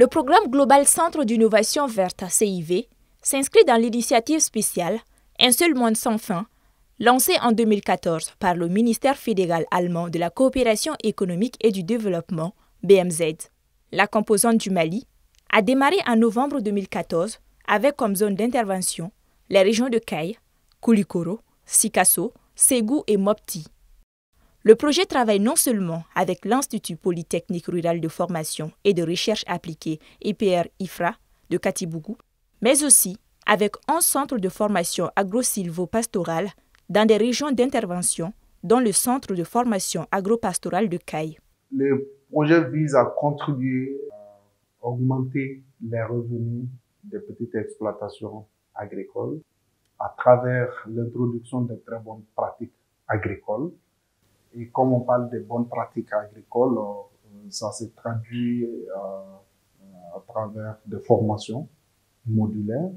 Le programme Global Centre d'innovation verte CIV s'inscrit dans l'initiative spéciale Un seul monde sans fin, lancée en 2014 par le ministère fédéral allemand de la coopération économique et du développement, BMZ. La composante du Mali a démarré en novembre 2014 avec comme zone d'intervention les régions de Kayes, Koulikoro, Sikasso, Ségou et Mopti. Le projet travaille non seulement avec l'Institut Polytechnique Rural de Formation et de Recherche Appliquée IPR-IFRA de Katibougou, mais aussi avec 11 centres de formation agro-silvo-pastorale dans des régions d'intervention, dont le centre de formation agro-pastorale de Kayes. Le projet vise à contribuer à augmenter les revenus des petites exploitations agricoles à travers l'introduction de très bonnes pratiques agricoles. Et comme on parle de bonnes pratiques agricoles, ça se traduit à travers des formations modulaires.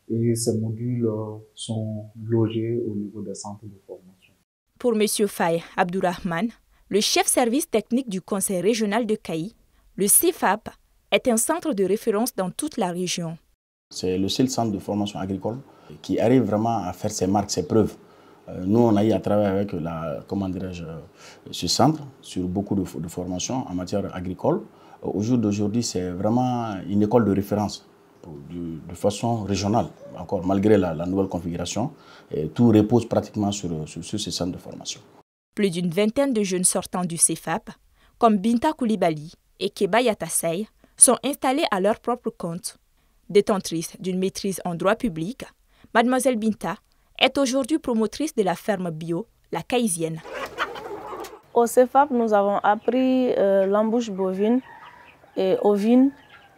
Et ces modules sont logés au niveau des centres de formation. Pour M. Faye Abdourahman, le chef service technique du Conseil régional de Kayes, le CFAP est un centre de référence dans toute la région. C'est le seul centre de formation agricole qui arrive vraiment à faire ses marques, ses preuves. Nous, on a eu à travailler avec ce centre sur beaucoup de formations en matière agricole. Au jour d'aujourd'hui, c'est vraiment une école de référence de façon régionale. Encore, malgré la nouvelle configuration, tout repose pratiquement sur ce centre de formation. Plus d'une vingtaine de jeunes sortants du CFAP, comme Binta Koulibaly et Keba Yatasey, sont installés à leur propre compte. Détentrice d'une maîtrise en droit public, Mademoiselle Binta est aujourd'hui promotrice de la ferme bio, la Kayesienne. Au CFAP, nous avons appris l'embouche bovine et ovine.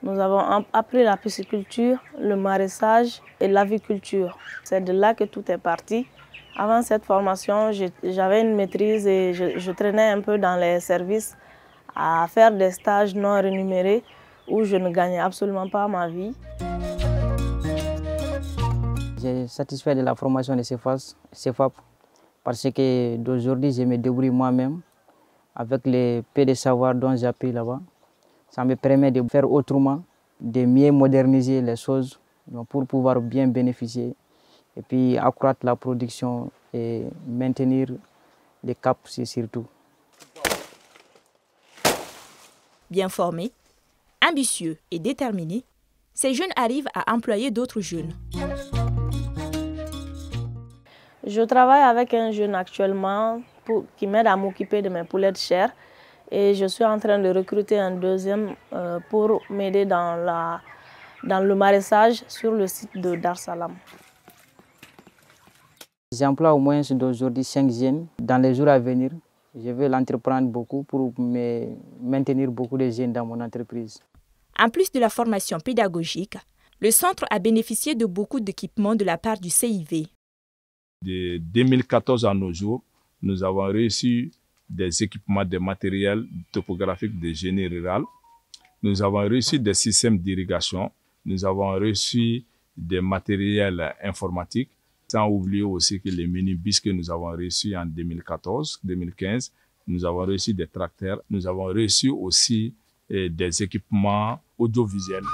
Nous avons appris la pisciculture, le maraîchage et l'aviculture. C'est de là que tout est parti. Avant cette formation, j'avais une maîtrise et je traînais un peu dans les services à faire des stages non rémunérés où je ne gagnais absolument pas ma vie. J'ai satisfait de la formation de CFAP parce que d'aujourd'hui, je me débrouille moi-même avec les peu de savoir dont j'ai appris là-bas. Ça me permet de faire autrement, de mieux moderniser les choses pour pouvoir bien bénéficier et puis accroître la production et maintenir les caps surtout. Bien formés, ambitieux et déterminés, ces jeunes arrivent à employer d'autres jeunes. Je travaille avec un jeune actuellement qui m'aide à m'occuper de mes poulets de chair et je suis en train de recruter un deuxième pour m'aider dans le maraîchage sur le site de Dar Salam. J'emploie au moins d'aujourd'hui 5 jeunes. Dans les jours à venir, je vais l'entreprendre beaucoup pour maintenir beaucoup de jeunes dans mon entreprise. En plus de la formation pédagogique, le centre a bénéficié de beaucoup d'équipements de la part du CIV. De 2014 à nos jours, nous avons reçu des équipements de matériel topographique de génie rural. Nous avons reçu des systèmes d'irrigation. Nous avons reçu des matériels informatiques. Sans oublier aussi que les minibus que nous avons reçus en 2014-2015, nous avons reçu des tracteurs. Nous avons reçu aussi des équipements audiovisuels.